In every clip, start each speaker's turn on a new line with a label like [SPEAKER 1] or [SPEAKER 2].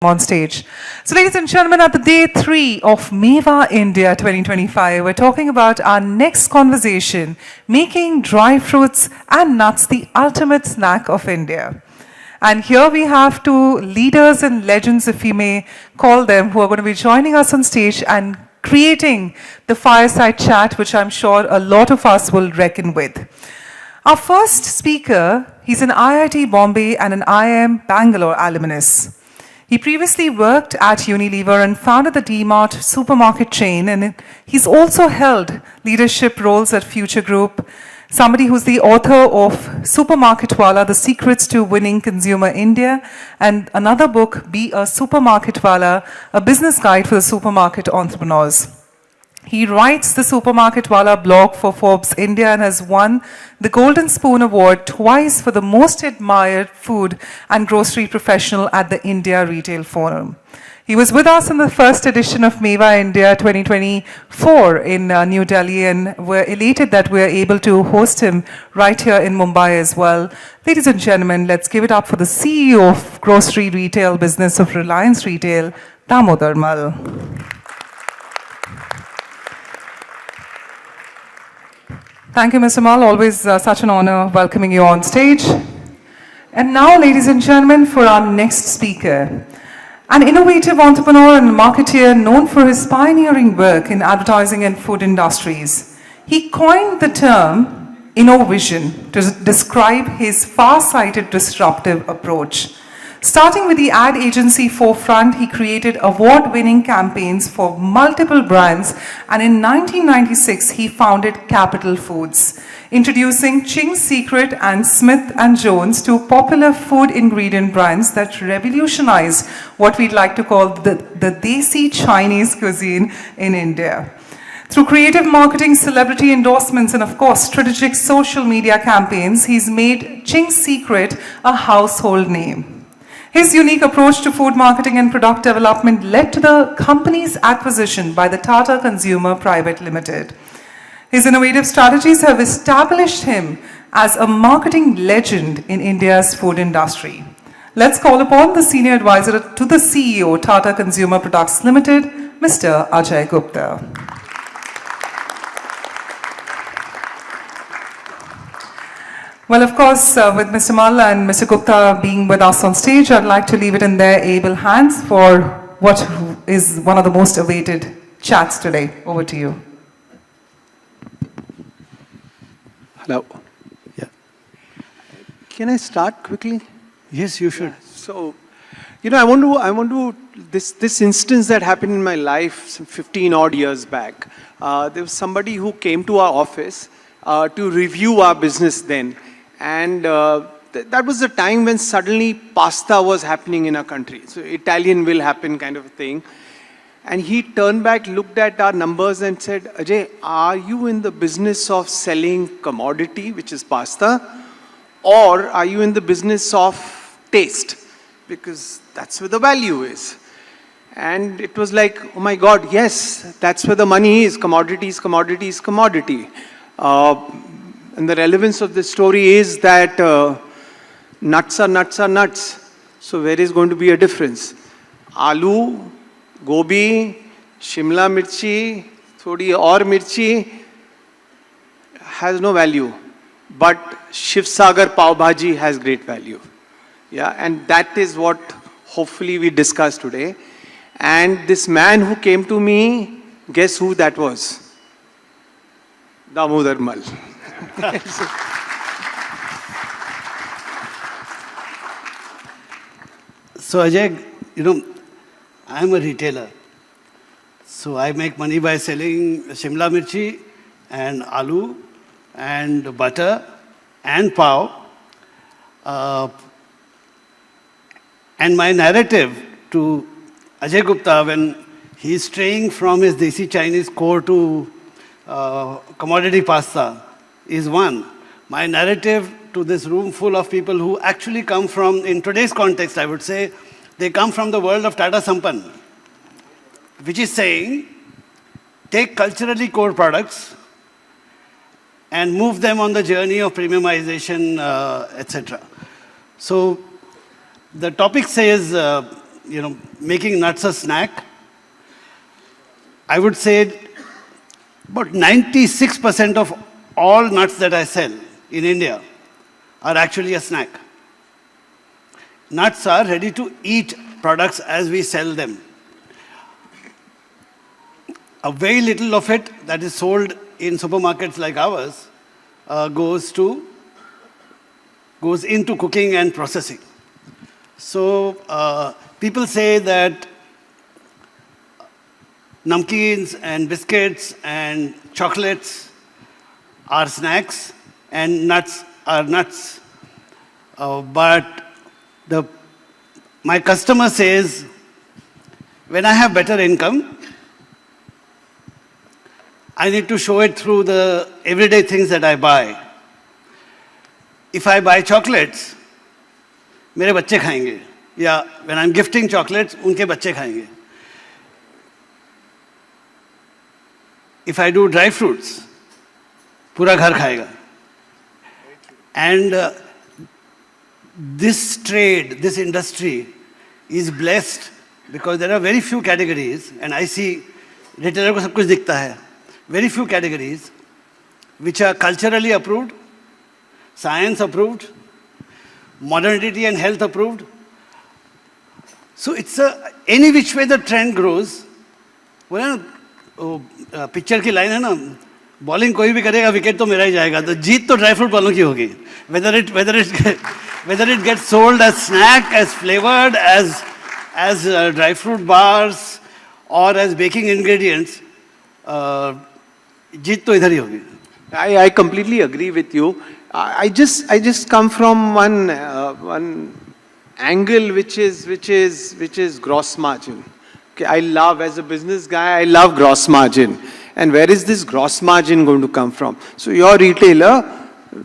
[SPEAKER 1] On stage. So ladies and gentlemen, at the day 3 of Mewa India 2025, we're talking about our next conversation, making dry fruits and nuts the ultimate snack of India. And here we have two leaders and legends, if we may call them, who are going to be joining us on stage and creating the Fireside Chat, which I'm sure a lot of us will reckon with. Our first speaker, he's an IIT Bombay and an IIM Bangalore alumnus. He previously worked at Unilever and founded the D-Mart supermarket chain, and he's also held leadership roles at Future Group, somebody who's the author of Supermarket Wala, The Secrets to Winning Consumer India, and another book, Be a Supermarket Wala, a business guide for the supermarket entrepreneurs. He writes the Supermarket Wala blog for Forbes India and has won the Golden Spoon Award twice for the most admired food and grocery professional at the India Retail Forum. He was with us in the first edition of Mewa India 2024 in New Delhi, and we're elated that we're able to host him right here in Mumbai as well. Ladies and gentlemen, let's give it up for the CEO of grocery retail business of Reliance Retail, Damodar Mal. Thank you, Mr. Mal. Always such an honor welcoming you on stage. And now, ladies and gentlemen, for our next speaker. An innovative entrepreneur and marketeer known for his pioneering work in advertising and food industries. He coined the term InnoVision to describe his far-sighted disruptive approach. Starting with the ad agency Forefront, he created award-winning campaigns for multiple brands, and in 1996, he founded Capital Foods, introducing Ching's Secret and Smith & Jones, two popular food ingredient brands that revolutionized what we'd like to call the Desi Chinese cuisine in India. Through creative marketing, celebrity endorsements, and of course, strategic social media campaigns, he's made Ching's Secret a household name. His unique approach to food marketing and product development led to the company's acquisition by the Tata Consumer Private Limited. His innovative strategies have established him as a marketing legend in India's food industry. Let's call upon the senior advisor to the CEO, Tata Consumer Products Limited, Mr. Ajay Gupta. Well, of course, with Mr. Mal and Mr. Gupta being with us on stage, I'd like to leave it in their able hands for what is one of the most awaited chats today. Over to you.
[SPEAKER 2] Hello. Yeah. Can I start quickly?
[SPEAKER 3] Yes, you should.
[SPEAKER 2] Yeah. So, I want to this instance that happened in my life some 15 odd years back. There was somebody who came to our office to review our business then. And that was the time when suddenly pasta was happening in our country. So Italian will happen kind of a thing. And he turned back, looked at our numbers and said, Ajay, are you in the business of selling commodity, which is pasta? Or are you in the business of taste? Because that's where the value is. And it was like, oh my God, yes, that's where the money is. Commodities, commodities, commodity. And the relevance of this story is that nuts are nuts are nuts. So where is going to be a difference? Aloo, gobi, shimla mirchi, thodi aur mirchi has no value. But Shiv Sagar Pav Bhaji has great value. Yeah, and that is what hopefully we discuss today. And this man who came to me, guess who that was? Damodar Mal.
[SPEAKER 3] So Ajay, I'm a retailer. So I make money by selling Shimla Mirchi and Aloo and butter and pav. And my narrative to Ajay Gupta when he's straying from his Desi Chinese core to commodity pasta is one. My narrative to this room full of people who actually come from, in today's context, I would say, they come from the world of Tata Sampann, which is saying, take culturally core products and move them on the journey of premiumization, etc. So the topic says making nuts a snack. I would say about 96% of all nuts that I sell in India are actually a snack. Nuts are ready to eat products as we sell them. A very little of it that is sold in supermarkets like ours goes into cooking and processing. So people say that namkeens and biscuits and chocolates are snacks and nuts are nuts. But my customer says, when I have better income, I need to show it through the everyday things that I buy. If I buy chocolates, मेरे बच्चे खाएंगे. या when I'm gifting chocolates, उनके बच्चे खाएंगे. If I do dry fruits, पूरा घर खाएगा. And this trade, this industry is blessed because there are very few categories, and I see retailer को सब कुछ दिखता है. Very few categories which are culturally approved, science approved, modernity and health approved. So it's any which way the trend grows. वो ना picture की line है ना, बॉलिंग कोई भी करेगा विकेट तो मेरा ही जाएगा, तो जीत तो ड्राई फ्रूट वालों की होगी. Whether it gets sold as snack, as flavored, as dry fruit bars, or as baking ingredients, जीत तो इधर ही होगी.
[SPEAKER 2] I completely agree with you. I just come from one angle which is gross margin. Okay, as a business guy, I love gross margin. And where is this gross margin going to come from? So your retailer,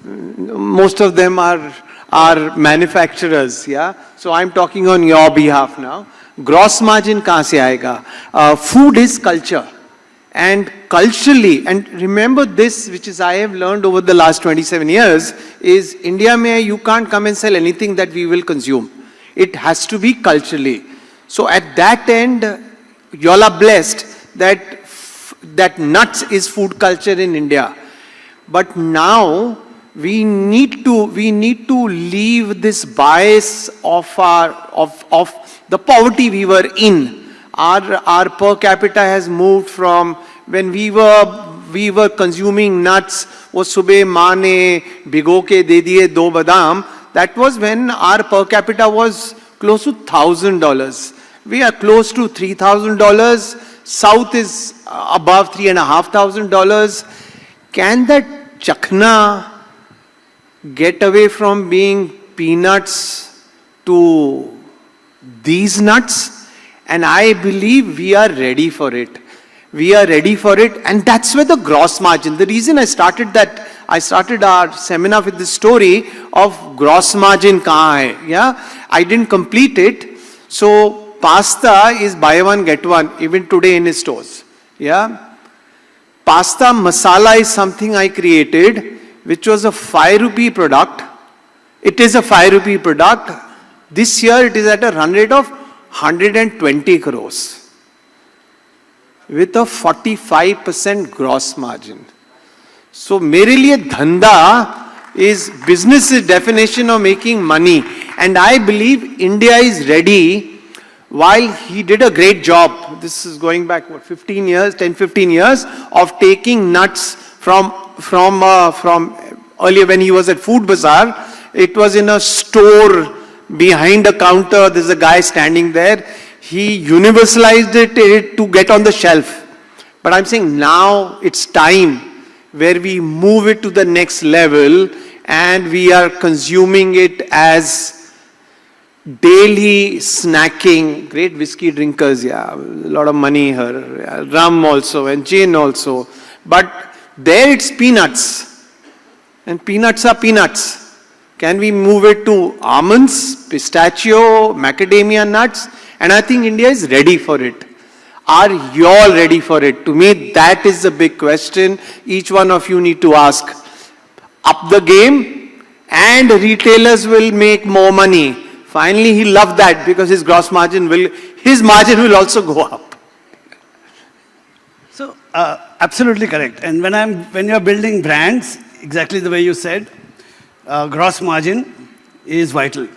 [SPEAKER 2] most of them are manufacturers, yeah? So I'm talking on your behalf now. Gross margin kahan se aayega? Food is culture. And culturally, and remember this, which is I have learned over the last 27 years, is India mein you can't come and sell anything that we will consume. It has to be culturally. So at that end, you all are blessed that nuts is food culture in India. But now we need to leave this bias of the poverty we were in. Our per capita has moved from when we were consuming nuts, वो सुबह माँ ने भिगो के दे दिए 2 बादाम. That was when our per capita was close to $1,000. We are close to $3,000. South is above $3,500. Can that chakna get away from being peanuts to these nuts? And I believe we are ready for it. We are ready for it, and that's where the gross margin. The reason I started our seminar with this story of gross margin kahan hai. Yeah, I didn't complete it. So pasta is buy one get one even today in stores. Yeah, pasta masala is something I created, which was a 5 rupee product. It is a 5 rupee product. This year it is at a run rate of 120 crores with a 45% gross margin. So मेरे लिए धंधा is business's definition of making money, and I believe India is ready. While he did a great job, this is going back 15 years of taking nuts from earlier when he was at Food Bazaar. It was in a store. Behind a counter, there's a guy standing there. He universalized it to get on the shelf. But I'm saying now it's time where we move it to the next level and we are consuming it as daily snacking. Great whiskey drinkers, yeah, a lot of money here. Yeah, rum also and gin also. But there it's peanuts. And peanuts are peanuts. Can we move it to almonds, pistachio, macadamia nuts? And I think India is ready for it. Are you all ready for it? To me, that is the big question. Each one of you need to ask. Up the game, and retailers will make more money. Finally, he loved that because his margin will also go up.
[SPEAKER 3] So, absolutely correct. And when you're building brands, exactly the way you said, gross margin is vital.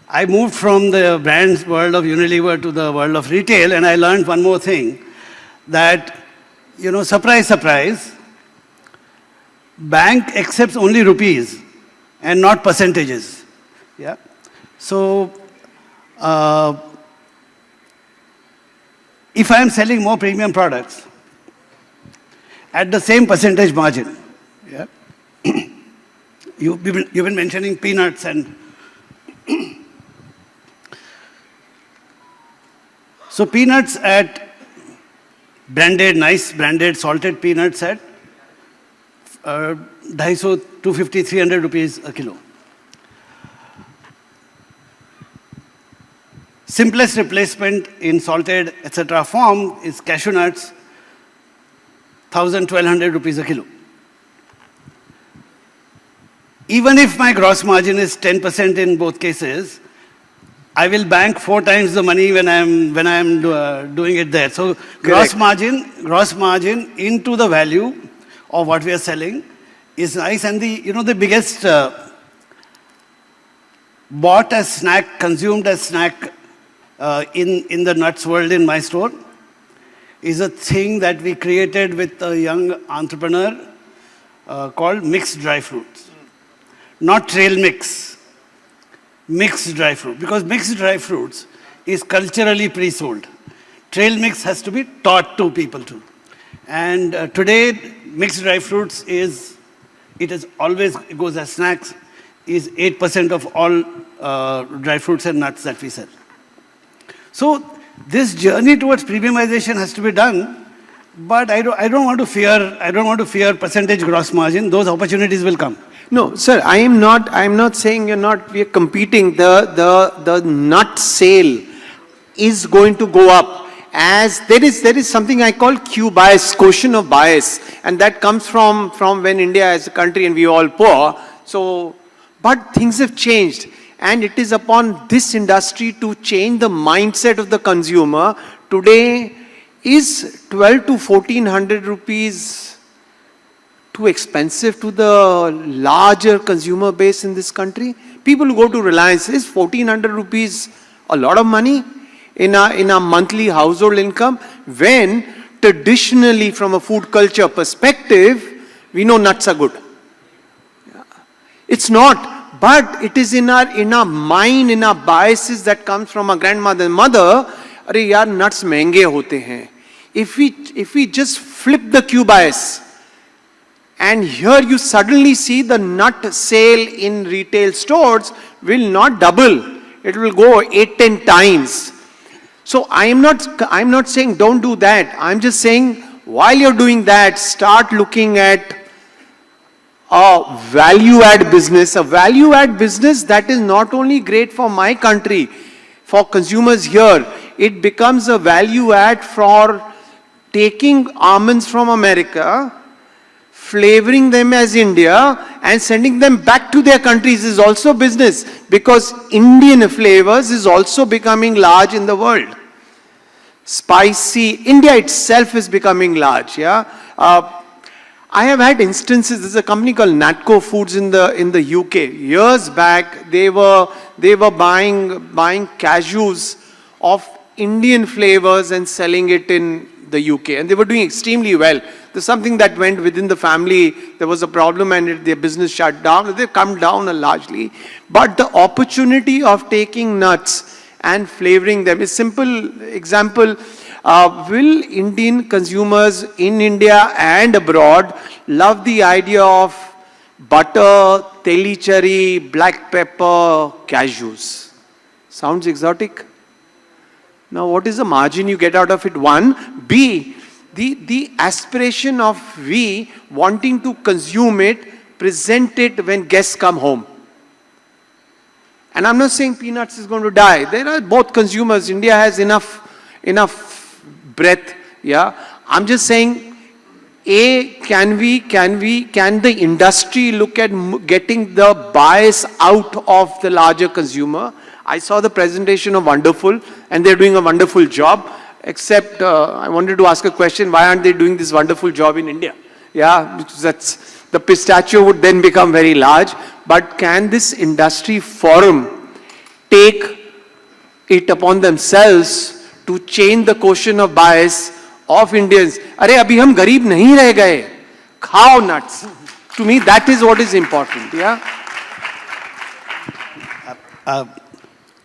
[SPEAKER 3] I moved from the brands world of Unilever to the world of retail, and I learned one more thing, that, surprise, surprise, bank accepts only rupees and not percentages. Yeah. So, if I am selling more premium products at the same percentage margin, yeah, you've been mentioning peanuts and so peanuts at branded, nice branded salted peanuts at 250, 250, 300 rupees a kilo. Simplest replacement in salted, etc. form is cashew nuts, 1,000, 1,200 rupees a kilo. Even if my gross margin is 10% in both cases, I will bank 4 times the money when I'm doing it there. So gross margin into the value of what we are selling is nice. And the biggest bought as snack, consumed as snack in the nuts world in my store is a thing that we created with a young entrepreneur called mixed dry fruits. Not trail mix, mixed dry fruit. Because mixed dry fruits is culturally pre-sold. Trail mix has to be taught to people too. And today, mixed dry fruits it goes as snacks, is 8% of all dry fruits and nuts that we sell. So this journey towards premiumization has to be done, but I don't want to fear percentage gross margin. Those opportunities will come.
[SPEAKER 2] No, sir, I am not saying we are competing. The nut sale is going to go up, as there is something I call Q bias, quotient of bias, and that comes from when India as a country and we all poor. So, but things have changed, and it is upon this industry to change the mindset of the consumer. Today, is 12 to 1400 rupees too expensive to the larger consumer base in this country? People who go to Reliance, is 1400 rupees a lot of money in a monthly household income, when traditionally from a food culture perspective, we know nuts are good. It's not, but it is in our mind, in our biases that comes from our grandmother and mother. Arey yaar, nuts महंगे होते हैं. If we just flip the Q bias, and here you suddenly see the nut sale in retail stores will not double. It will go 8-10 times. So I'm not saying don't do that. I'm just saying while you're doing that, start looking at a value add business. A value add business that is not only great for my country, for consumers here, it becomes a value add for taking almonds from America, flavoring them as India and sending them back to their countries is also business, because Indian flavors is also becoming large in the world. Spicy, India itself is becoming large. Yeah, I have had instances. There's a company called Natco Foods in the UK. Years back, they were buying cashews of Indian flavors and selling it in the UK, and they were doing extremely well. There's something that went within the family. There was a problem and their business shut down. They've come down largely. But the opportunity of taking nuts and flavoring them is simple example. Will Indian consumers in India and abroad love the idea of butter, teli cherry, black pepper, cashews? Sounds exotic. Now, what is the margin you get out of it? One. B, the aspiration of we wanting to consume it, present it when guests come home. And I'm not saying peanuts is going to die. There are both consumers. India has enough breadth. Yeah. I'm just saying, can the industry look at getting the bias out of the larger consumer? I saw the presentation of Wonderful, and they're doing a wonderful job. Except, I wanted to ask a question: why aren't they doing this wonderful job in India? Yeah, because the pistachio would then become very large. But can this industry forum take it upon themselves to change the quotient of bias of Indians? अरे अभी हम गरीब नहीं रह गए, खाओ nuts. To me, that is what is important. Yeah.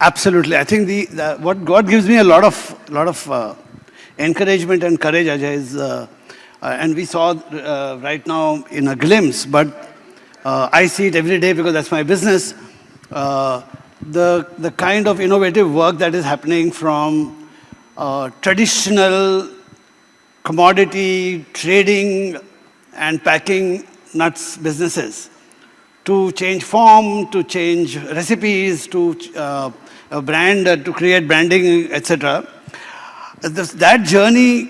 [SPEAKER 3] Absolutely. I think what God gives me a lot of encouragement and courage, Ajay, is, and we saw right now in a glimpse, but I see it every day because that's my business. The kind of innovative work that is happening from traditional commodity trading and packing nuts businesses to change form, to change recipes, to brand, to create branding, etc. That journey,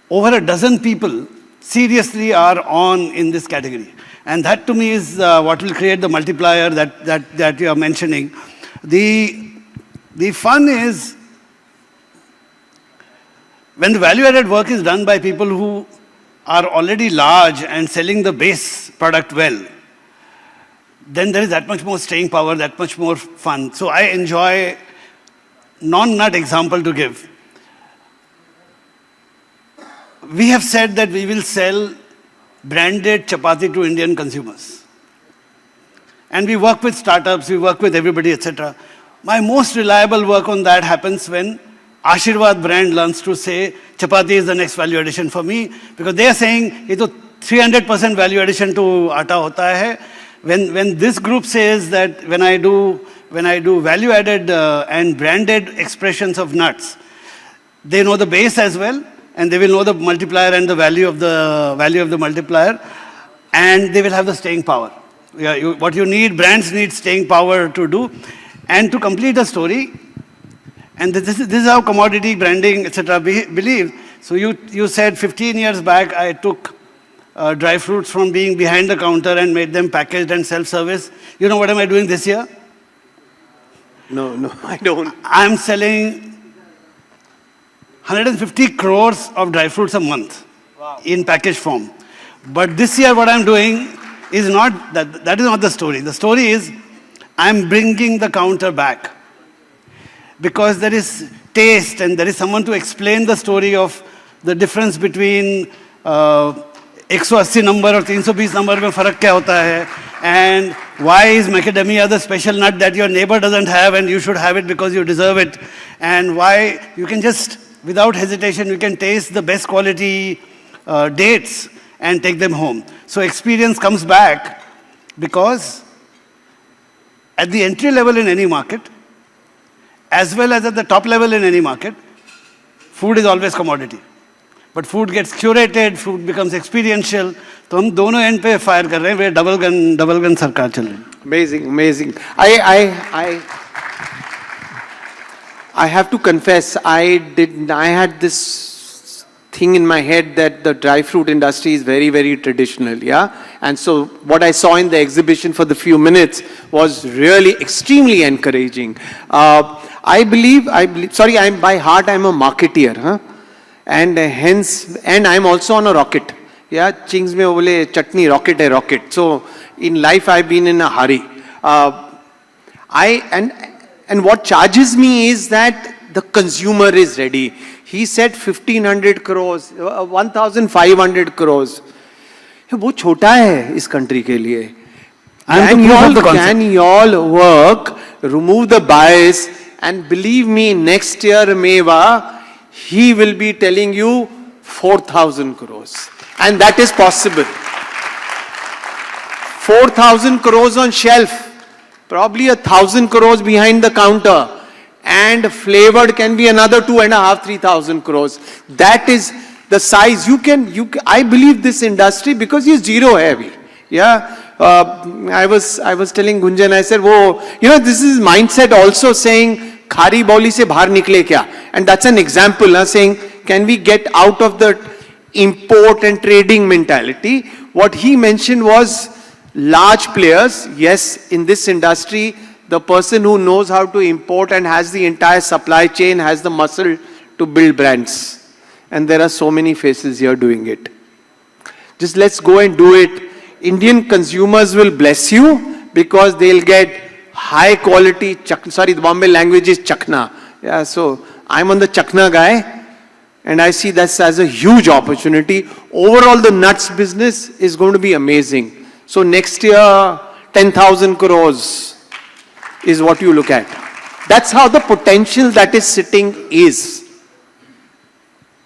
[SPEAKER 3] over a dozen people seriously are on in this category. And that to me is what will create the multiplier that you are mentioning. The fun is when the value-added work is done by people who are already large and selling the base product well, then there is that much more staying power, that much more fun. So I enjoy non-nut example to give. We have said that we will sell branded chapati to Indian consumers. And we work with startups, we work with everybody, etc. My most reliable work on that happens when Ashirwad brand learns to say chapati is the next value addition for me, because they are saying ये तो 300% value addition to atta hota hai. When this group says that when I do value added and branded expressions of nuts, they know the base as well, and they will know the multiplier and the value of the multiplier, and they will have the staying power. Yeah, what you need, brands need staying power to do, and to complete the story. And this is how commodity branding, etc. believe. So you said 15 years back, I took dry fruits from being behind the counter and made them packaged and self-service. You know what am I doing this year?
[SPEAKER 2] No, I don't.
[SPEAKER 3] I'm selling 150 crores of dry fruits a month. Wow. In package form. But this year what I'm doing is not, that is not the story. The story is I'm bringing the counter back. Because there is taste and there is someone to explain the story of the difference between 180 number or 320 number mein farak kya hota hai, and why is macadamia the special nut that your neighbor doesn't have and you should have it because you deserve it, and why you can just, without hesitation, you can taste the best quality dates and take them home. So experience comes back because at the entry level in any market, as well as at the top level in any market, food is always commodity. But food gets curated, food becomes experiential. So हम दोनों end पे fire कर रहे हैं, वे double gun सरकार चल रही है.
[SPEAKER 2] Amazing. I have to confess, I had this thing in my head that the dry fruit industry is very, very traditional, yeah? And so what I saw in the exhibition for the few minutes was really extremely encouraging. I believe, sorry, by heart I'm a marketeer, huh? And hence, and I'm also on a rocket. Yeah, Chings mein bole chutney rocket hai rocket. So in life I've been in a hurry. And what charges me is that the consumer is ready. He said 1500 crores, 1500 crores. वो छोटा है इस country के लिए. Can you all work, remove the bias, and believe me, next year Mewa, he will be telling you 4,000 crores. And that is possible. 4,000 crores on shelf, probably 1,000 crores behind the counter, and flavored can be another 2,500, 3,000 crores. That is the size. I believe this industry, because it's zero heavy. Yeah. I was telling Gunjan, I said, this is mindset also saying, khari bauli se bahar nikle kya? And that's an example, saying, can we get out of the import and trading mentality? What he mentioned was large players. Yes, in this industry, The person who knows how to import and has the entire supply chain has the muscle to build brands. And there are so many faces here doing it. Just let's go and do it. Indian consumers will bless you because they'll get high quality, sorry, the Bombay language is chakna. Yeah, so I'm on the chakna guy. And I see this as a huge opportunity. Overall, the nuts business is going to be amazing. So next year, 10,000 crores is what you look at. That's how the potential that is sitting is.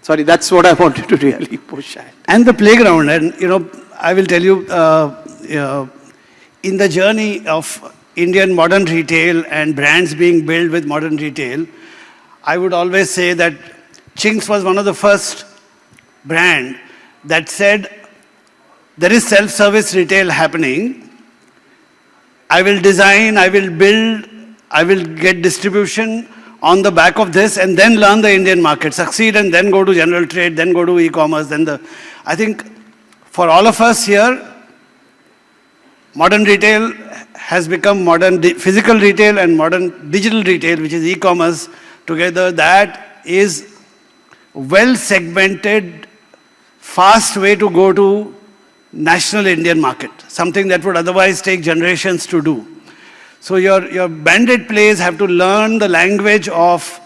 [SPEAKER 2] Sorry, that's what I wanted to really push at.
[SPEAKER 3] And the playground, and I will tell you, in the journey of Indian modern retail and brands being built with modern retail, I would always say that Chinks was one of the first brand that said, there is self-service retail happening. I will design, I will build, I will get distribution on the back of this and then learn the Indian market, succeed and then go to general trade, then go to e-commerce. I think for all of us here, modern retail has become modern physical retail and modern digital retail, which is e-commerce together. That is well segmented, fast way to go to national Indian market, something that would otherwise take generations to do. So your bandit players have to learn the language of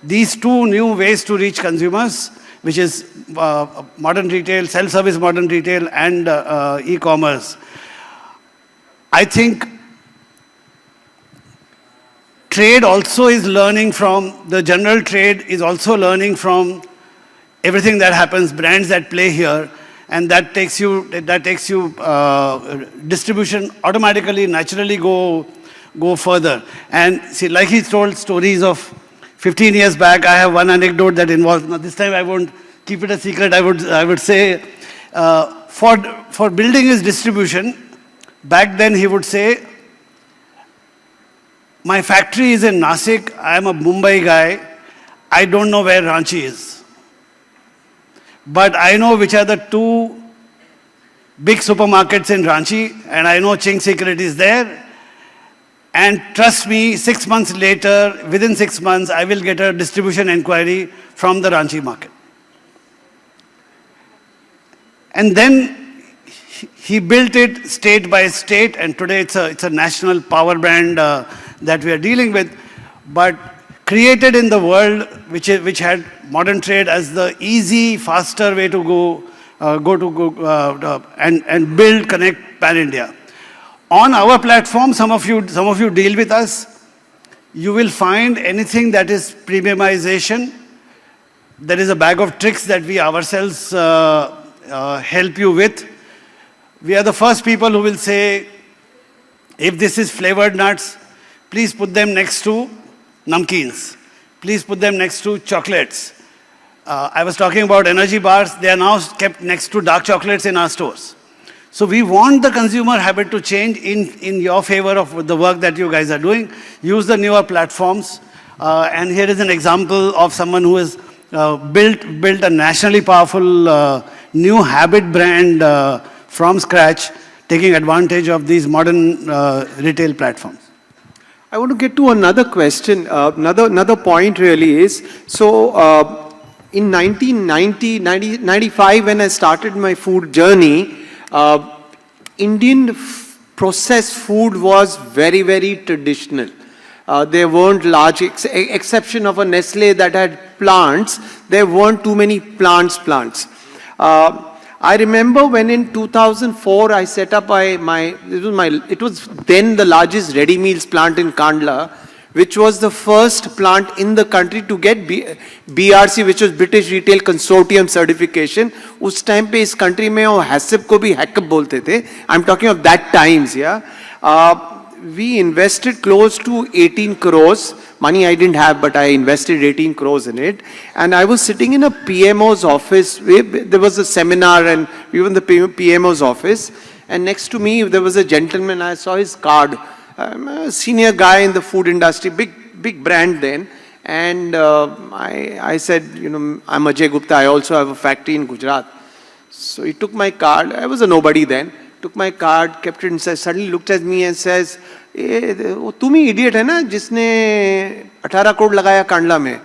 [SPEAKER 3] these two new ways to reach consumers, which is modern retail, self-service modern retail, and e-commerce. I think trade also is learning from, the general trade is also learning from everything that happens, brands that play here, and that takes you distribution automatically, naturally go further. And see, like he told stories of 15 years back, I have one anecdote that involves, now this time I won't keep it a secret, I would say, for building his distribution, back then he would say, my factory is in Nasik, I am a Mumbai guy, I don't know where Ranchi is. But I know which are the two big supermarkets in Ranchi, and I know Ching Secret is there. And trust me, 6 months later, within 6 months, I will get a distribution inquiry from the Ranchi market. And then he built it state by state, and today it's a national power brand that we are dealing with, but created in the world which had modern trade as the easy, faster way to go and build, connect pan-India. On our platform, some of you deal with us. You will find anything that is premiumization. There is a bag of tricks that we ourselves help you with. We are the first people who will say, if this is flavored nuts, please put them next to namkeens. Please put them next to chocolates. I was talking about energy bars. They are now kept next to dark chocolates in our stores. So we want the consumer habit to change in your favor of the work that you guys are doing. Use the newer platforms. And here is an example of someone who has built a nationally powerful new habit brand from scratch, taking advantage of these modern retail platforms.
[SPEAKER 2] I want to get to another question. Another point really is, so in 1995 when I started my food journey, Indian processed food was very, very traditional. There weren't large, exception of a Nestle that had plants, there weren't too many plants. I remember when in 2004 I set up it was then the largest ready meals plant in Kandla, which was the first plant in the country to get BRC, which was British Retail Consortium certification. उस time पे इस country में वो HACCP को भी HACCP बोलते थे. I'm talking of that times, yeah. We invested close to 18 crores. Money I didn't have, but I invested 18 crores in it. And I was sitting in a PMO's office. There was a seminar and we were in the PMO's office. And next to me, there was a gentleman. I saw his card. I'm a senior guy in the food industry, big brand then. And I said, I'm Ajay Gupta. I also have a factory in Gujarat. So he took my card. I was a nobody then. Took my card, kept it inside, suddenly looked at me and says, तुम ही idiot है ना जिसने 18 करोड़ लगाया कांडला में.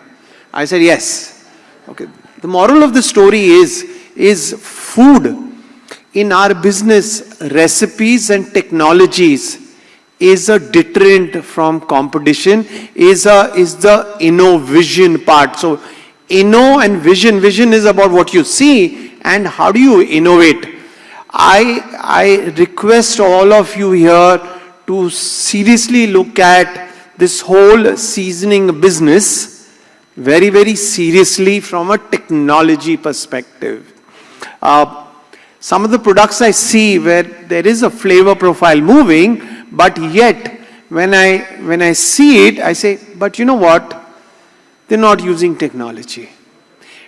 [SPEAKER 2] I said yes. Okay. The moral of the story is food in our business, recipes and technologies is a deterrent from competition, is the innovision part. So inno and vision is about what you see and how do you innovate. I request all of you here to seriously look at this whole seasoning business very, very seriously from a technology perspective. Some of the products I see where there is a flavor profile moving, but yet when I see it, I say, but you know what? They're not using technology.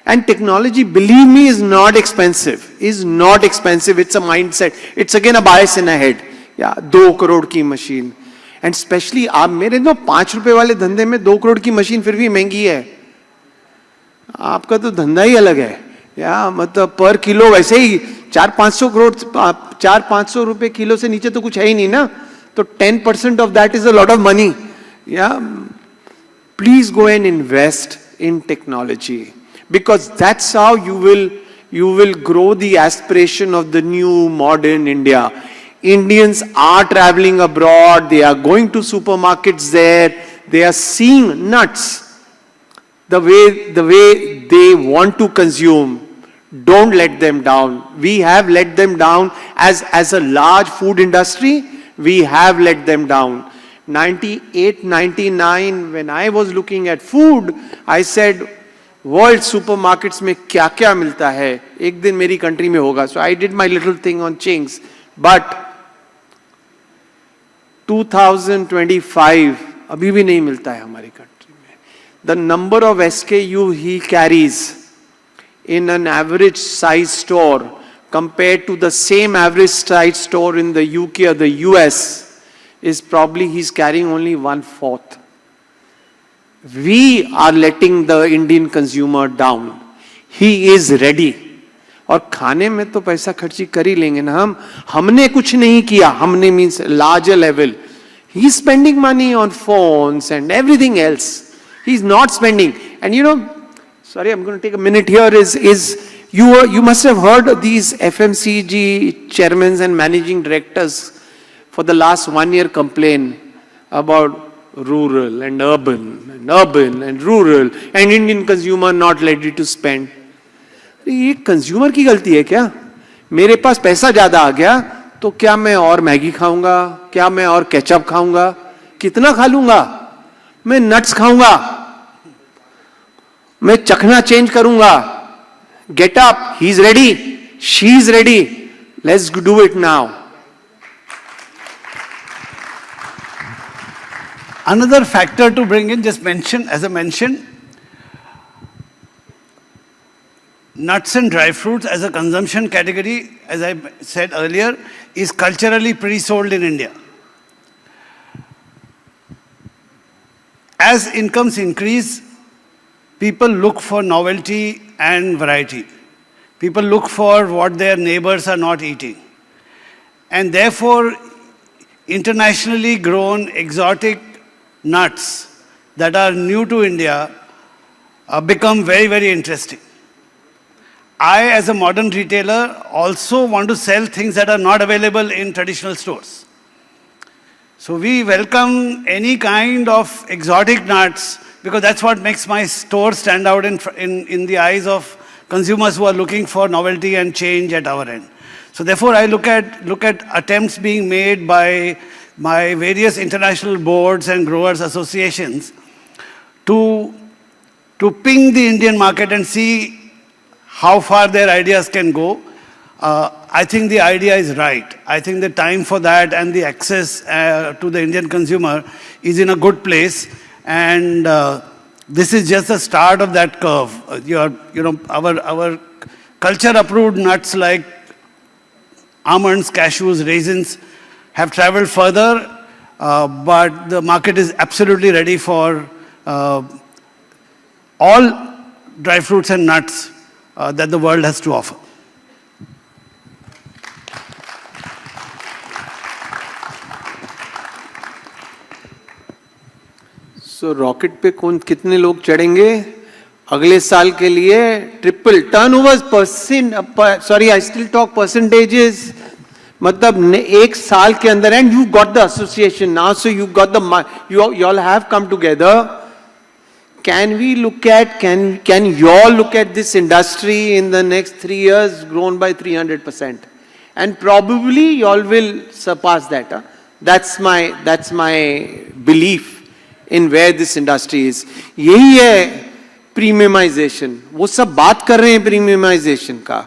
[SPEAKER 2] And technology, believe me, is not expensive. Is not expensive. It's a mindset. It's again a bias in the head. Yeah, 2 crore की machine. And especially आप मेरे ना 5 रुपए वाले धंधे में 2 crore की machine फिर भी महंगी है. आपका तो धंधा ही अलग है. या मतलब पर किलो वैसे ही 400-500 रुपए किलो से नीचे तो कुछ है ही नहीं ना. तो 10% of that is a lot of money. Yeah, please go and invest in technology because that's how you will grow the aspiration of the new modern India. Indians are traveling abroad. They are going to supermarkets there. They are seeing nuts the way they want to consume. Don't let them down. We have let them down as a large food industry. We have let them down. 98, 99, when I was looking at food, I said, world supermarkets में क्या क्या मिलता है एक दिन मेरी country में होगा. So I did my little thing on Ching's. But 2025 अभी भी नहीं मिलता है हमारी country में. The number of SKU he carries in an average size store compared to the same average size store in the UK or the US is probably he's carrying only 1/4. We are letting the Indian consumer down. He is ready. और खाने में तो पैसा खर्ची कर ही लेंगे ना हम. हमने कुछ नहीं किया. हमने means larger level. He's spending money on phones and everything else. He's not spending. And you know, sorry, I'm going to take a minute here. You must have heard these FMCG chairmen and managing directors for the last 1 year complain about rural and urban and rural and Indian consumer not ready to spend. ये consumer की गलती है क्या? मेरे पास पैसा ज्यादा आ गया तो क्या मैं और मैगी खाऊंगा? क्या मैं और केचप खाऊंगा? कितना खा लूंगा? मैं नट्स खाऊंगा. मैं चखना चेंज करूंगा. Get up. He's ready. She's ready. Let's do it now.
[SPEAKER 3] Another factor to bring in, just mention, as I mentioned, nuts and dry fruits as a consumption category, as I said earlier, is culturally pre-sold in India. As incomes increase, people look for novelty and variety. People look for what their neighbors are not eating. And therefore, internationally grown exotic nuts that are new to India become very, very interesting. I, as a modern retailer, also want to sell things that are not available in traditional stores. So we welcome any kind of exotic nuts because that's what makes my store stand out in the eyes of consumers who are looking for novelty and change at our end. So therefore, I look at attempts being made by various international boards and growers associations to ping the Indian market and see how far their ideas can go. I think the idea is right. I think the time for that and the access to the Indian consumer is in a good place. And this is just the start of that curve. Our culture-approved nuts like almonds, cashews, raisins have traveled further, but the market is absolutely ready for all dry fruits and nuts that the world has to offer.
[SPEAKER 2] So rocket पे कितने लोग चढ़ेंगे अगले साल के लिए? Triple turnover percent, sorry I still talk percentages, मतलब एक साल के अंदर, and you got the association now, so you got the, you all have come together. Can we look at, can you all look at this industry in the next 3 years grown by 300%? And probably you all will surpass that. Huh? That's my belief in where this industry is. यही है premiumization. वो सब बात कर रहे हैं premiumization का.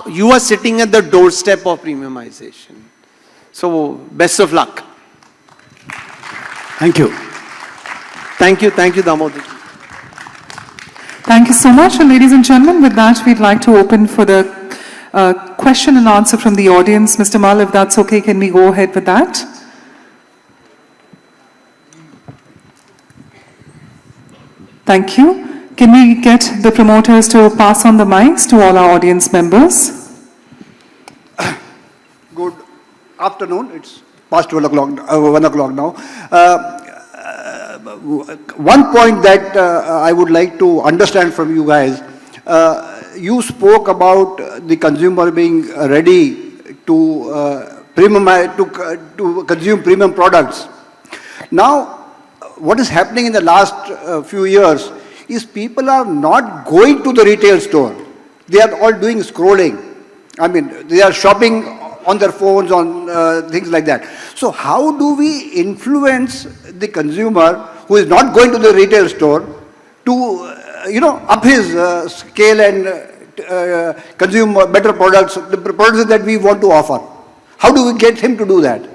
[SPEAKER 2] You are sitting at the doorstep of premiumization. So best of luck.
[SPEAKER 3] Thank you.
[SPEAKER 2] Thank you, Damodar.
[SPEAKER 1] Thank you so much. And ladies and gentlemen, with that, we'd like to open for the question and answer from the audience. Mr. Mal, if that's okay, can we go ahead with that? Thank you. Can we get the promoters to pass on the mics to all our audience members?
[SPEAKER 4] Good afternoon. It's past 1 o'clock now. One point that I would like to understand from you guys, you spoke about the consumer being ready to to consume premium products. Now, what is happening in the last few years is people are not going to the retail store. They are all doing scrolling. I mean, they are shopping on their phones, on things like that. So how do we influence the consumer who is not going to the retail store to, up his scale and consume better products, the products that we want to offer? How do we get him to do that?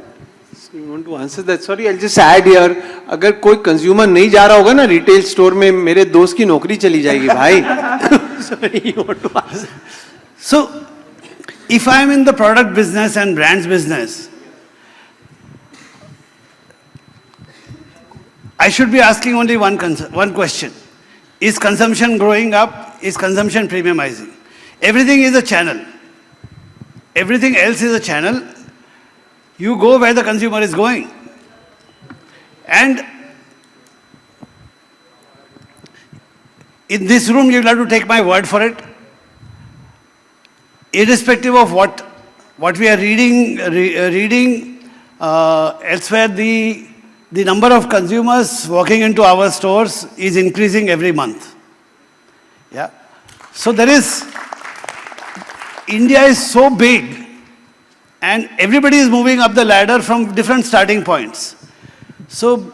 [SPEAKER 2] You want to answer that? Sorry, I'll just add here. अगर कोई consumer नहीं जा रहा होगा ना retail store में, मेरे दोस्त की नौकरी चली जाएगी भाई. Sorry, you want to answer?
[SPEAKER 3] So, if I am in the product business and brands business, I should be asking only one question. Is consumption growing up? Is consumption premiumizing? Everything is a channel. Everything else is a channel. You go where the consumer is going. And in this room, you'll have to take my word for it. Irrespective of what we are reading elsewhere, the number of consumers walking into our stores is increasing every month. Yeah. So India is so big, and everybody is moving up the ladder from different starting points. So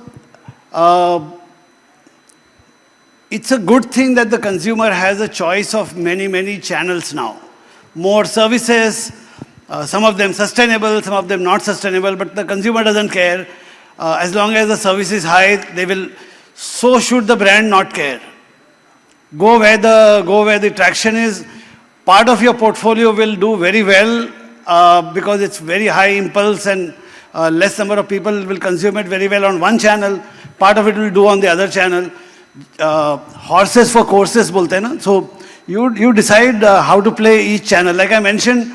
[SPEAKER 3] it's a good thing that the consumer has a choice of many channels now. More services, some of them sustainable, some of them not sustainable, but the consumer doesn't care. As long as the service is high, they will, so should the brand not care. Go where the traction is. Part of your portfolio will do very well because it's very high impulse and less number of people will consume it very well on one channel. Part of it will do on the other channel. Horses for courses bolte hai na? So you decide how to play each channel. Like I mentioned,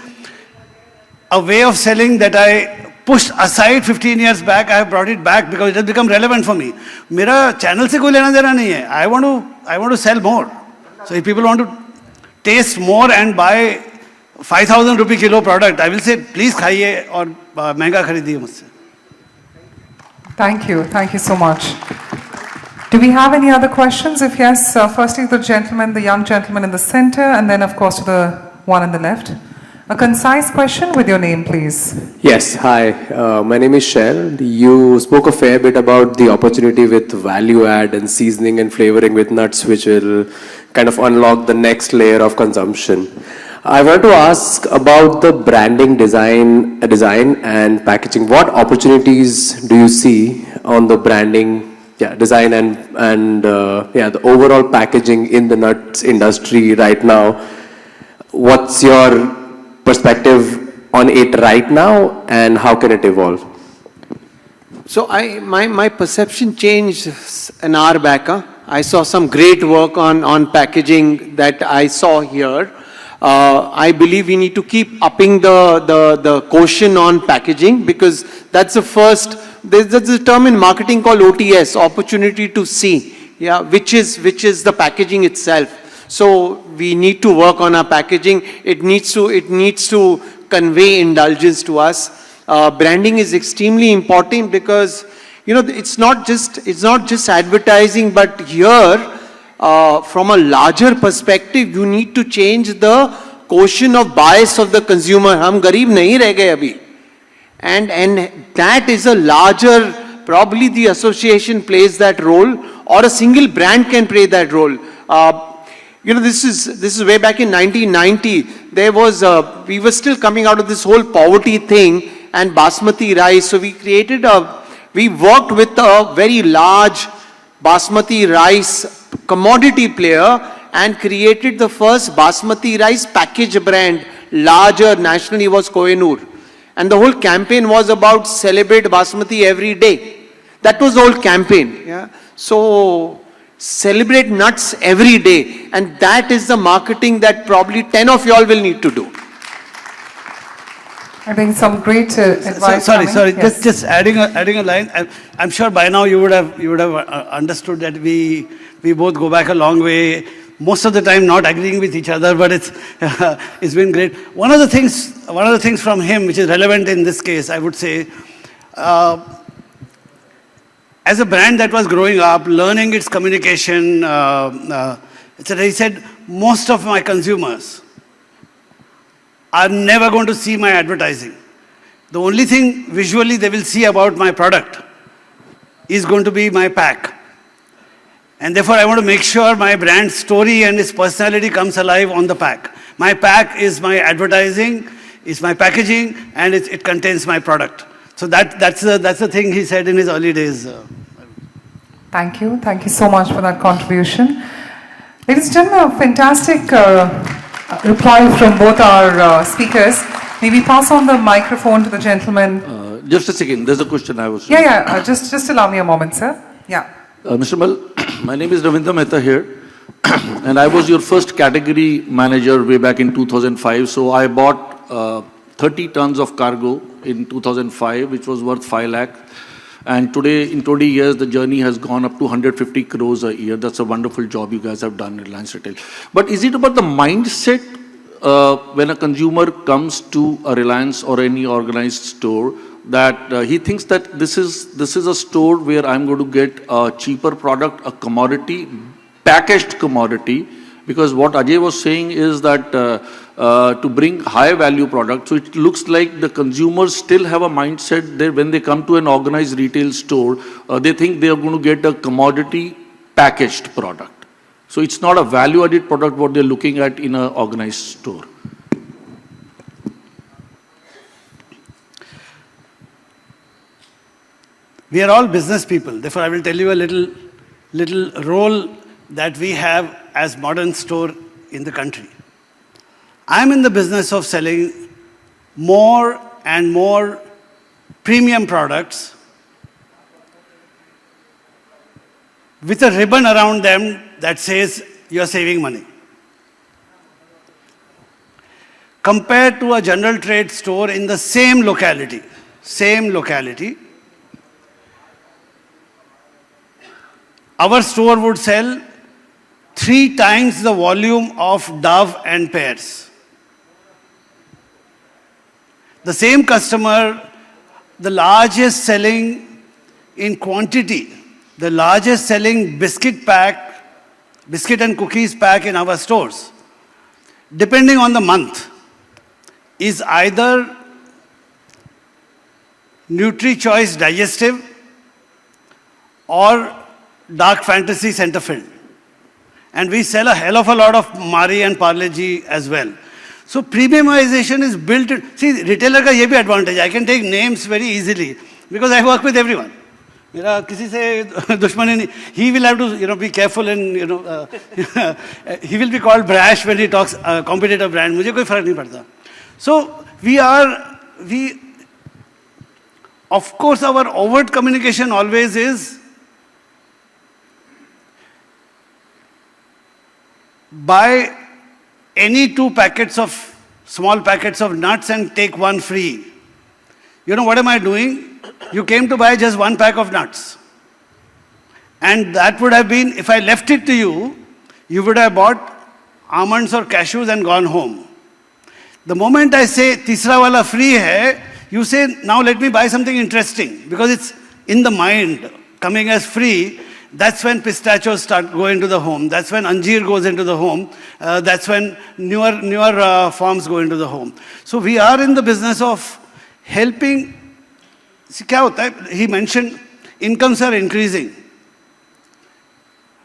[SPEAKER 3] a way of selling that I pushed aside 15 years back, I have brought it back because it has become relevant for me. Mera channel se koi lena dena nahi hai. I want to sell more. So if people want to taste more and buy 5,000 rupee kilo product, I will say, please khaiye aur महंगा खरीदिए मुझसे.
[SPEAKER 1] Thank you so much. Do we have any other questions? If yes, firstly the young gentleman in the center, and then of course to the one on the left. A concise question with your name, please.
[SPEAKER 5] Yes, hi. My name is Sher. You spoke a fair bit about the opportunity with value add and seasoning and flavoring with nuts, which will kind of unlock the next layer of consumption. I want to ask about the branding design and packaging. What opportunities do you see on the branding, design and the overall packaging in the nuts industry right now? What's your perspective on it right now, and how can it evolve?
[SPEAKER 2] So my perception changed an hour back. I saw some great work on packaging that I saw here. I believe we need to keep upping the quotient on packaging, because that's the first, there's a term in marketing called OTS, opportunity to see, yeah, which is the packaging itself. So we need to work on our packaging. It needs to convey indulgence to us. Branding is extremely important, because it's not just advertising, but here from a larger perspective, you need to change the quotient of bias of the consumer. हम गरीब नहीं रह गए अभी, and that is a larger, probably the association plays that role, or a single brand can play that role. This is way back in 1990. There was we were still coming out of this whole poverty thing and basmati rice. So we worked with a very large basmati rice commodity player and created the first basmati rice package brand, larger nationally, was Kohinoor. And the whole campaign was about celebrate basmati every day. That was the whole campaign. Yeah. So celebrate nuts every day, and that is the marketing that probably 10 of y'all will need to do.
[SPEAKER 1] I think some great advice.
[SPEAKER 3] Sorry.
[SPEAKER 1] Yes.
[SPEAKER 3] Just adding a line. I'm sure by now you would have understood that we both go back a long way. Most of the time not agreeing with each other, but it's been great. One of the things from him which is relevant in this case, I would say. As a brand that was growing up, learning its communication, etc., he said, most of my consumers are never going to see my advertising. The only thing visually they will see about my product is going to be my pack. And therefore, I want to make sure my brand story and its personality comes alive on the pack. My pack is my advertising, is my packaging, and it contains my product. So that's the thing he said in his early days.
[SPEAKER 1] Thank you so much for that contribution. Ladies and gentlemen, a fantastic reply from both our speakers. May we pass on the microphone to the gentleman?
[SPEAKER 6] Just a second, there's a question I was...
[SPEAKER 1] Yeah, just allow me a moment, sir. Yeah.
[SPEAKER 6] Mr. Mal, my name is Ravindra Mehta here, and I was your first category manager way back in 2005. So I bought 30 tons of cargo in 2005, which was worth 5 lakh. And today, in 20 years, the journey has gone up to 150 crores a year. That's a wonderful job you guys have done at Reliance Retail. But is it about the mindset when a consumer comes to a Reliance or any organized store, that he thinks that this is a store where I'm going to get a cheaper product, a commodity, packaged commodity? Because what Ajay was saying is that to bring high value products, so it looks like the consumers still have a mindset that when they come to an organized retail store, they think they are going to get a commodity packaged product. So it's not a value added product what they're looking at in an organized store.
[SPEAKER 3] We are all business people. Therefore, I will tell you a little role that we have as modern store in the country. I'm in the business of selling more and more premium products with a ribbon around them that says you're saving money. Compared to a general trade store in the same locality, our store would sell 3 times the volume of Dove and Pears. The same customer, the largest selling in quantity, the largest selling biscuit and cookies pack in our stores, depending on the month, is either Nutri-Choice Digestive or Dark Fantasy Center Filled. And we sell a hell of a lot of Marie and Parle G as well. So premiumization is built. See, retailer ka ye bhi advantage. I can take names very easily because I work with everyone. Mera kisi se dushmani nahi. He will have to, be careful and, he will be called brash when he talks competitor brand. Mujhe koi farak nahi padta. So of course, our overt communication always is by any small packets of nuts and take one free. You know, what am I doing? You came to buy just one pack of nuts. And that would have been, if I left it to you, you would have bought almonds or cashews and gone home. The moment I say, tisra wala free hai, you say, now let me buy something interesting. Because it's in the mind, coming as free. That's when pistachios start going to the home. That's when anjeer goes into the home. That's when newer forms go into the home. So we are in the business of helping. See, kya hota hai? He mentioned incomes are increasing.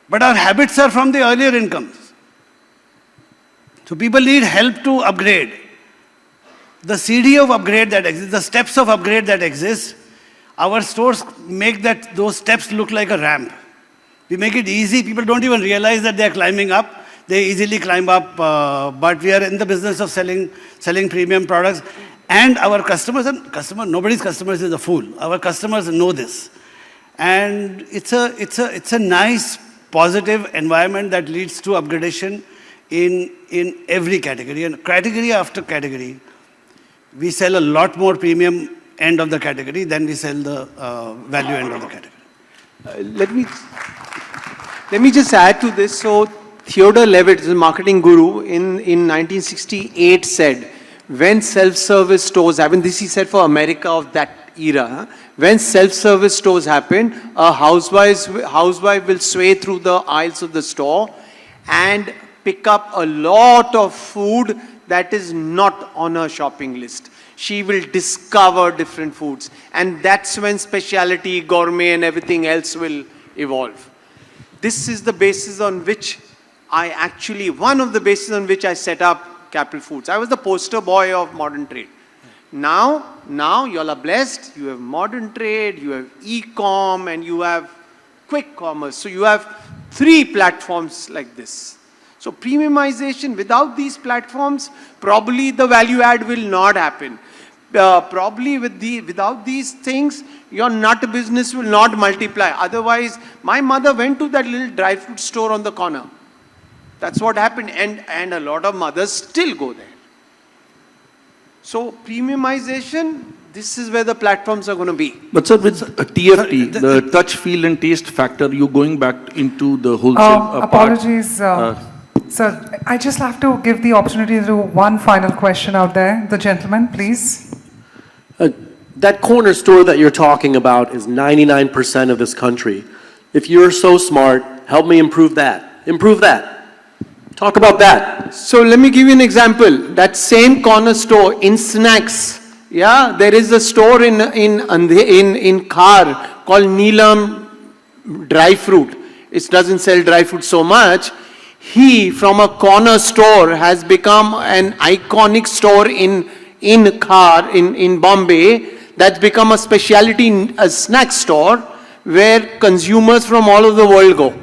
[SPEAKER 3] But our habits are from the earlier incomes. So people need help to upgrade. The CD of upgrade that exists, the steps of upgrade that exist, our stores make those steps look like a ramp. We make it easy. People don't even realize that they are climbing up. They easily climb up. But we are in the business of selling premium products. And our customers, nobody's customers is a fool. Our customers know this. And it's a nice, positive environment that leads to upgradation in every category. And category after category, we sell a lot more premium end of the category than we sell the value end of the category.
[SPEAKER 2] Let me just add to this. So Theodore Levitt, the marketing guru, in 1968 said, when self-service stores happen, this he said for America of that era, when self-service stores happen, a housewife will sway through the aisles of the store and pick up a lot of food that is not on her shopping list. She will discover different foods. And that's when specialty, gourmet and everything else will evolve. This is the basis on which one of the bases on which I set up Capital Foods. I was the poster boy of modern trade. Now you all are blessed. You have modern trade, you have e-com, and you have quick commerce. So you have 3 platforms like this. So premiumization, without these platforms, probably the value add will not happen. Probably without these things, your nut business will not multiply. Otherwise, my mother went to that little dry fruit store on the corner. That's what happened. And a lot of mothers still go there. So premiumization, this is where the platforms are going to be.
[SPEAKER 6] But sir, with TFT, the touch, feel and taste factor, you going back into the wholesale
[SPEAKER 1] apologies, sir. I just have to give the opportunity to do one final question out there. The gentleman, please.
[SPEAKER 7] That corner store that you're talking about is 99% of this country. If you're so smart, help me improve that. Improve that. Talk about that.
[SPEAKER 2] So let me give you an example. That same corner store in snacks, yeah, there is a store in Khar called Neelam Dry Fruit. It doesn't sell dry fruit so much. He, from a corner store, has become an iconic store in Khar, in Bombay. That's become a specialty snack store where consumers from all over the world go.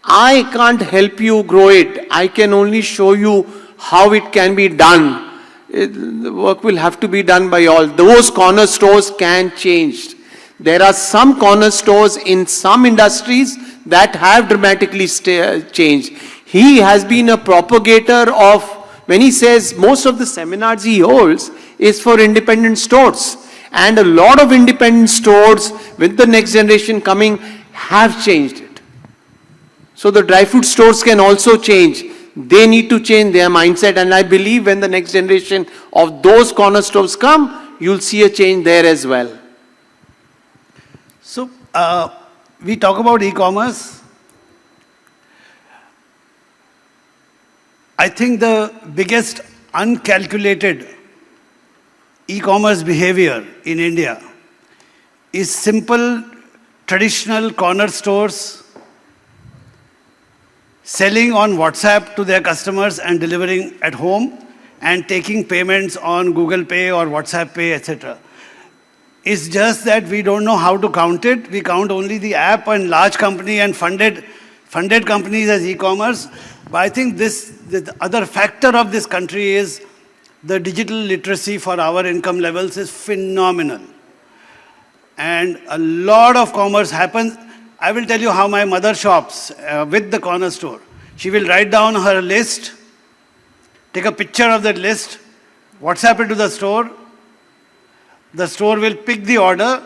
[SPEAKER 2] I can't help you grow it. I can only show you how it can be done. The work will have to be done by all. Those corner stores can change. There are some corner stores in some industries that have dramatically changed. He has been a propagator of, when he says most of the seminars he holds is for independent stores. And a lot of independent stores with the next generation coming have changed it. So the dry fruit stores can also change. They need to change their mindset, and I believe when the next generation of those corner stores come, you'll see a change there as well.
[SPEAKER 3] So we talk about e-commerce. I think the biggest uncalculated e-commerce behavior in India is simple, traditional corner stores selling on WhatsApp to their customers and delivering at home and taking payments on Google Pay or WhatsApp Pay, etc. It's just that we don't know how to count it. We count only the app and large company and funded companies as e-commerce. But I think the other factor of this country is the digital literacy for our income levels is phenomenal. And a lot of commerce happens. I will tell you how my mother shops with the corner store. She will write down her list take a picture of that list, WhatsApp it to the store. The store will pick the order.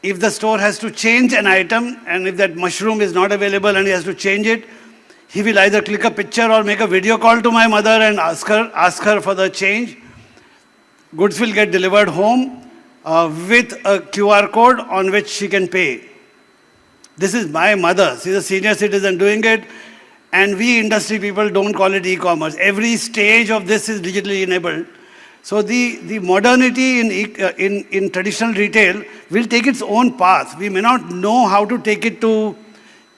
[SPEAKER 3] If the store has to change an item, and if that mushroom is not available and he has to change it, he will either click a picture or make a video call to my mother and ask her for the change. Goods will get delivered home with a QR code on which she can pay. This is my mother. She's a senior citizen doing it. And we industry people don't call it e-commerce. Every stage of this is digitally enabled. So the modernity in traditional retail will take its own path. We may not know how to take it to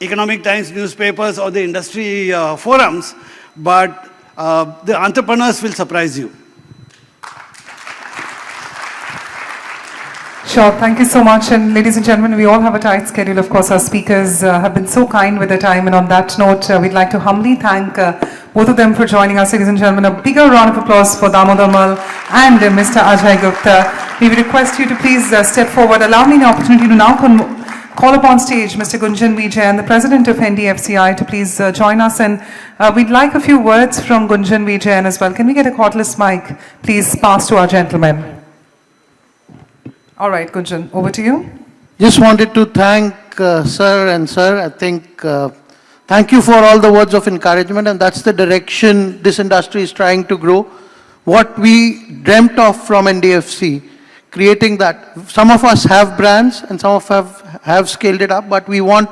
[SPEAKER 3] Economic Times newspapers or the industry forums, but the entrepreneurs will surprise you.
[SPEAKER 1] Sure, thank you so much. And ladies and gentlemen, we all have a tight schedule. Of course, our speakers have been so kind with their time. And on that note, we'd like to humbly thank both of them for joining us. Ladies and gentlemen, a bigger round of applause for Damodar Mal and Mr. Ajay Gupta. We would request you to please step forward. Allow me the opportunity to now call upon stage Mr. Gunjan Vijay, the President of NDFCI, to please join us. And we'd like a few words from Gunjan Vijay as well. Can we get a cordless mic, please, pass to our gentlemen? All right, Gunjan, over to you.
[SPEAKER 8] Just wanted to thank sir. I think thank you for all the words of encouragement, and that's the direction this industry is trying to grow. What we dreamt of from NDFC, creating that. Some of us have brands and some of us have scaled it up, but we want,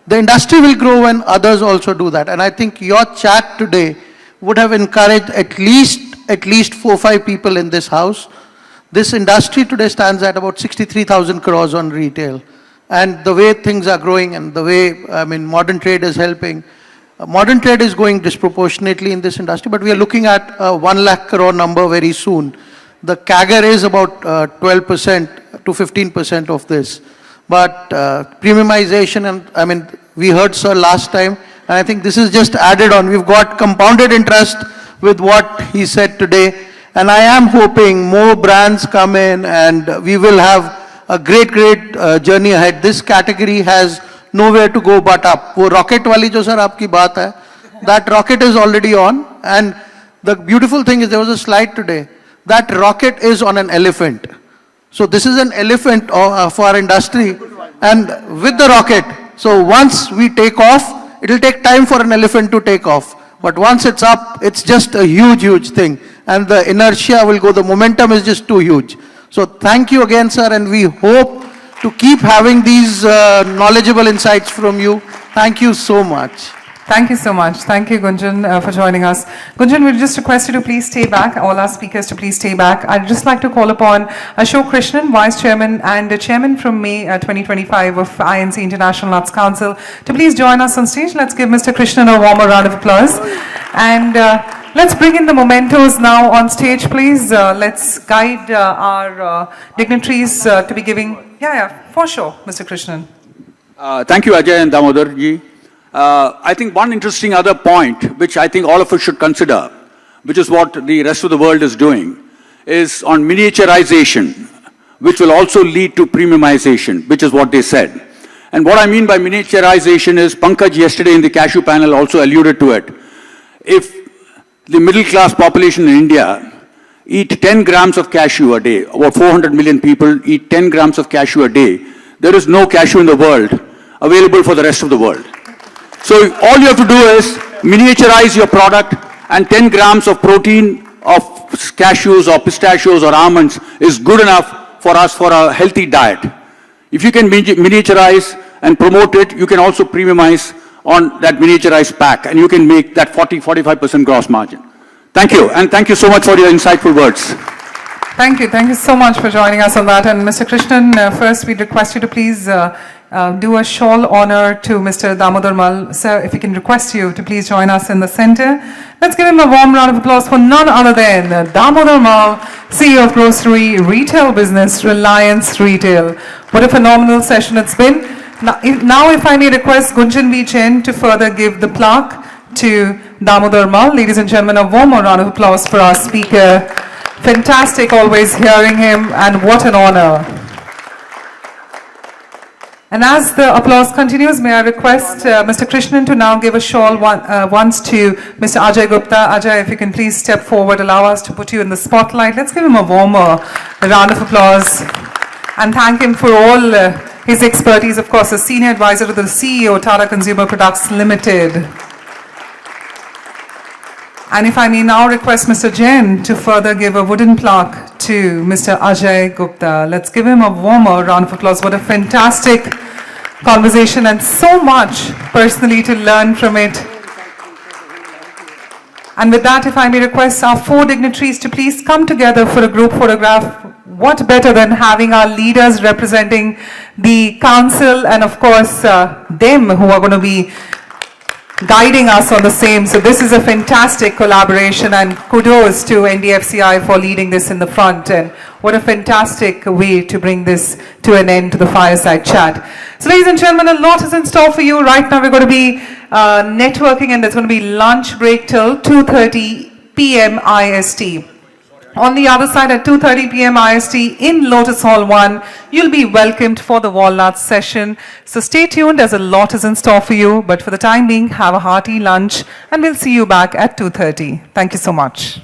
[SPEAKER 8] the industry will grow when others also do that. And I think your chat today would have encouraged at least 4 or 5 people in this house. This industry today stands at about 63,000 crores on retail. And the way things are growing and the way, modern trade is helping. Modern trade is going disproportionately in this industry, but we are looking at a 1 lakh crore number very soon. The CAGR is about 12% to 15% of this. But premiumization, and we heard sir last time, and I think this is just added on. We've got compounded interest with what he said today. And I am hoping more brands come in and we will have a great journey ahead. This category has nowhere to go but up. वो rocket वाली जो sir आपकी बात है, that rocket is already on. And the beautiful thing is there was a slide today. That rocket is on an elephant. So this is an elephant for our industry and with the rocket. So once we take off, it will take time for an elephant to take off. But once it's up, it's just a huge thing. And the inertia will go, the momentum is just too huge. So thank you again, sir, and we hope to keep having these knowledgeable insights from you. Thank you so much.
[SPEAKER 1] Thank you so much. Thank you, Gunjan, for joining us. Gunjan, we'll just request you to please stay back, all our speakers to please stay back. I'd just like to call upon Ashok Krishnan, Vice Chairman and Chairman from May 2025 of INC International Nuts Council, to please join us on stage. Let's give Mr. Krishnan a warmer round of applause. And let's bring in the mementos now on stage, please. Let's guide our dignitaries to be giving. Yeah, for sure, Mr. Krishnan.
[SPEAKER 9] Thank you, Ajay and Damodar ji. I think one interesting other point, which I think all of us should consider, which is what the rest of the world is doing, is on miniaturization, which will also lead to premiumization, which is what they said. And what I mean by miniaturization is, Pankaj yesterday in the cashew panel also alluded to it. If the middle class population in India eat 10 grams of cashew a day, about 400 million people eat 10 grams of cashew a day, there is no cashew in the world available for the rest of the world. So all you have to do is miniaturize your product, and 10 grams of protein of cashews or pistachios or almonds is good enough for us for a healthy diet. If you can miniaturize and promote it, you can also premiumize on that miniaturized pack, and you can make that 40-45% gross margin. Thank you, and thank you so much for your insightful words.
[SPEAKER 1] Thank you so much for joining us on that. And Mr. Krishnan, first we'd request you to please do a shawl honor to Mr. Damodar Mal. Sir, if we can request you to please join us in the center. Let's give him a warm round of applause for none other than Damodar Mal, CEO of grocery retail business, Reliance Retail. What a phenomenal session it's been. Now if I may request Gunjan Vijay to further give the plaque to Damodar Mal. Ladies and gentlemen, a warm round of applause for our speaker. Fantastic always hearing him, and what an honor. And as the applause continues, may I request Mr. Krishnan to now give a shawl once to Mr. Ajay Gupta. Ajay, if you can please step forward, allow us to put you in the spotlight. Let's give him a warmer round of applause and thank him for all his expertise, of course, as Senior Advisor to the CEO, Tata Consumer Products Limited. And if I may now request Mr. Jain to further give a wooden plaque to Mr. Ajay Gupta. Let's give him a warmer round of applause. What a fantastic conversation and so much personally to learn from it. And with that, if I may request our 4 dignitaries to please come together for a group photograph. What better than having our leaders representing the council and of course them who are going to be guiding us on the same. So this is a fantastic collaboration and kudos to NDFCI for leading this in the front, and what a fantastic way to bring this to an end to the Fireside Chat. So ladies and gentlemen, a lot is in store for you. Right now we're going to be networking, and there's going to be lunch break till 2:30 p.m. IST. On the other side at 2:30 p.m. IST in Lotus Hall 1, you'll be welcomed for the Walnuts session. So stay tuned, as a lot is in store for you. But for the time being, have a hearty lunch and we'll see you back at 2:30. Thank you so much.